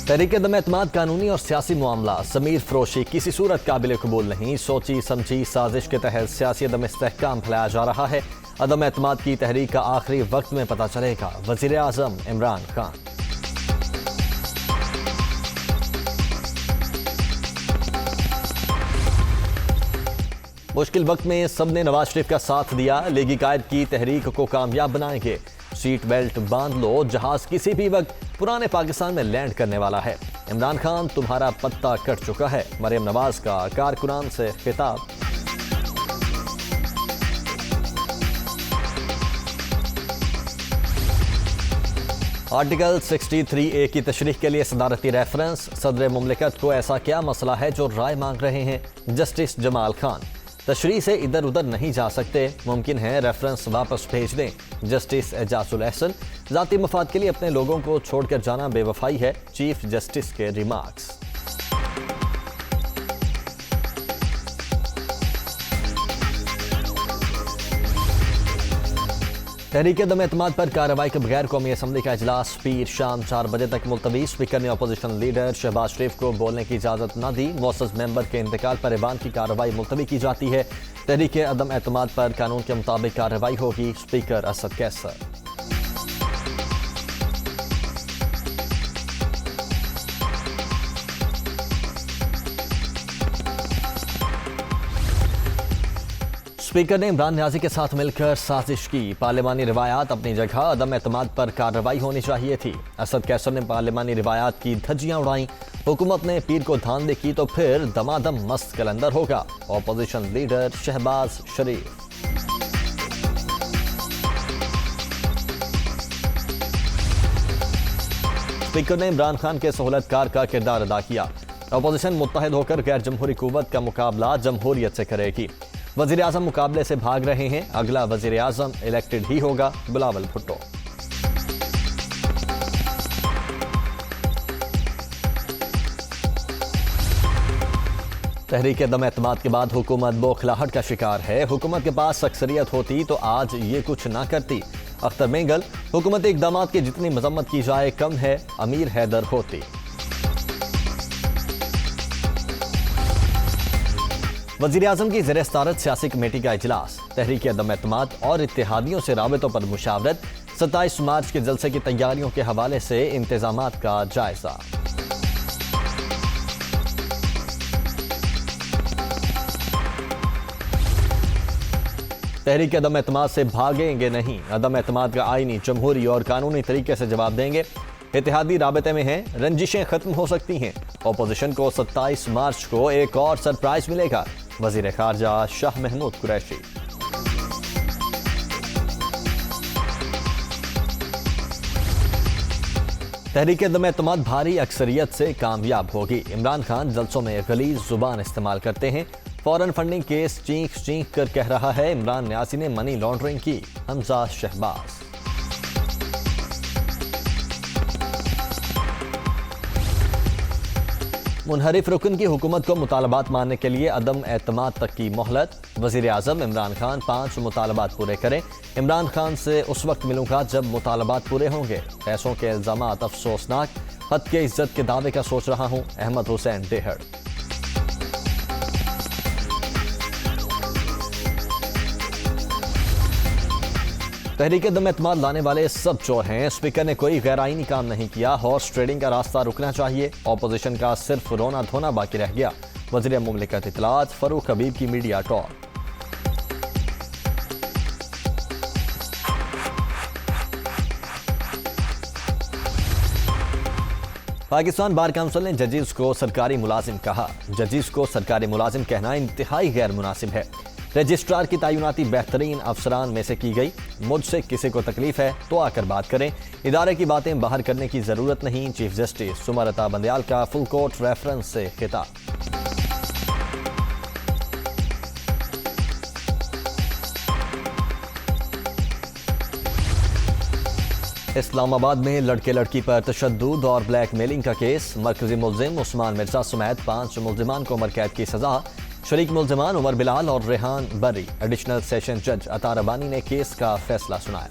तहरीक-ए-दम एतमाद कानूनी और सियासी मामला। समीर फरोशी किसी सूरत काबिल कबूल नहीं। सोची समझी साजिश के तहत सियासी अदम इस्तेहकाम फैलाया जा रहा है। अदम एतमाद की तहरीक का आखिरी वक्त में पता चलेगा। वजीर आजम इमरान खान। मुश्किल वक्त में सबने नवाज शरीफ का साथ दिया। लीगी कायद की तहरीक को कामयाब बनाएंगे। सीट बेल्ट बांध लो, जहाज किसी भी वक्त पुराने पाकिस्तान में लैंड करने वाला है। इमरान खान तुम्हारा पत्ता कट चुका है। मरियम नवाज का कारकुनान से खिताब। आर्टिकल 63A की तशरीह के लिए सदारती रेफरेंस। सदर मुमलिकत को ऐसा क्या मसला है जो राय मांग रहे हैं? जस्टिस जमाल खान। तशरीह से इधर उधर नहीं जा सकते, मुमकिन है रेफरेंस वापस भेज दें। जस्टिस एजाजुल एहसन। जाती मफाद के लिए अपने लोगों को छोड़कर जाना बेवफाई है। चीफ जस्टिस के रिमार्क्स। तहरीक-ए-दम एतमाद पर कार्रवाई के बगैर कौमी असम्बली का इजलास पीर शाम 4 बजे तक मुलतवी। स्पीकर ने अपोजिशन लीडर शहबाज शरीफ को बोलने की इजाजत न दी। मुअज़्ज़ज़ मेंबर के इंतकाल पर ऐवान की कार्रवाई मुलतवी की जाती है। तहरीक-ए-दम एतमाद पर कानून के मुताबिक कार्रवाई होगी। स्पीकर असद कैसर। स्पीकर ने इमरान न्याजी के साथ मिलकर साजिश की। पार्लिमानी रिवायात अपनी जगह, अदम एतमाद पर कार्रवाई होनी चाहिए थी। असद कैसर ने पार्लिमानी रिवायात की धज्जियां उड़ाई। हुकूमत ने पीर को धांधली की तो फिर दमादम मस्त कलंदर होगा। ऑपोजिशन लीडर शहबाज शरीफ। स्पीकर ने इमरान खान के सहूलतकार का किरदार अदा किया। ऑपोजिशन मुत्तहिद होकर गैर जमहूरी कुव्वत का मुकाबला जमहूरियत से करेगी। वजीर आजम मुकाबले से भाग रहे हैं। अगला वजीर आजम इलेक्टेड ही होगा, बिलावल भुट्टो। तहरीक-ए-दम एतमाद के बाद हुकूमत बौखलाहट का शिकार है। हुकूमत के पास अक्सरियत होती तो आज ये कुछ ना करती। अख्तर मेंगल। हुकूमती इक़दामात की जितनी मजम्मत की जाए कम है। अमीर हैदर होती। वज़ीर आज़म की ज़ेर सदारत सियासी कमेटी का इजलास। तहरीक-ए-दम एतमाद और इत्तेहादियों से राबितों पर मुशावरत। 27 मार्च के जलसे की तैयारियों के हवाले से इंतजामात का जायजा। तहरीक-ए-दम एतमाद से भागेंगे नहीं। अदम एतमाद का आईनी, जमहूरी और कानूनी तरीके से जवाब देंगे। इत्तेहादी राबते में हैं, रंजिशें खत्म हो सकती हैं। ऑपोजिशन को 27 मार्च को एक और सरप्राइज मिलेगा। वजीर खारजा शाह महमूद कुरैशी। तहरीक-ए-दम एतमाद भारी अक्सरियत से कामयाब होगी। इमरान खान जलसों में गलीज जुबान इस्तेमाल करते हैं। फौरन फंडिंग केस चीख चीख कर कह रहा है इमरान न्याजी ने मनी लॉन्ड्रिंग की। हमजा शहबाज। मुनहरिफ रुकन की हुकूमत को मुतालबात मानने के लिए अदम एतमाद तक की मोहलत। वजीर आजम इमरान खान 5 मुतालबात पूरे करें। इमरान खान से उस वक्त मिलूंगा जब मुतालबात पूरे होंगे। पैसों के इल्जामात अफसोसनाक। हद के इज्जत के दावे का सोच रहा हूं। अहमद हुसैन डेहड़। तहरीक-ए-दम एतमाद लाने वाले सब चोर हैं। स्पीकर ने कोई गैर आईनी काम नहीं किया। हॉर्स ट्रेडिंग का रास्ता रुकना चाहिए। ऑपोजिशन का सिर्फ रोना धोना बाकी रह गया। वज़ीर मुमलिकत इत्तलात फरूक हबीब की media talk. Pakistan bar council ने जजेस को सरकारी मुलाजिम कहा। जजेस को सरकारी मुलाजिम कहना इंतहाई गैर मुनासिब है। रजिस्ट्रार की तैनाती बेहतरीन अफसरान में से की गई। मुझसे किसी को तकलीफ है तो आकर बात करें। इदारे की बातें बाहर करने की जरूरत नहीं। चीफ जस्टिस सुमरता बंदयाल का फुल कोर्ट रेफरेंस से खिताब। इस्लामाबाद में लड़के लड़की पर तशद्दुद और ब्लैकमेलिंग का केस। मरकजी मुल्जिम उस्मान मिर्जा समेत 5 मुल्जिमान को उम्र कैद की सजा। शरीक मुल्जिमान उमर बिलाल और रेहान बरी। एडिशनल सेशन जज अता रबानी ने केस का फैसला सुनाया।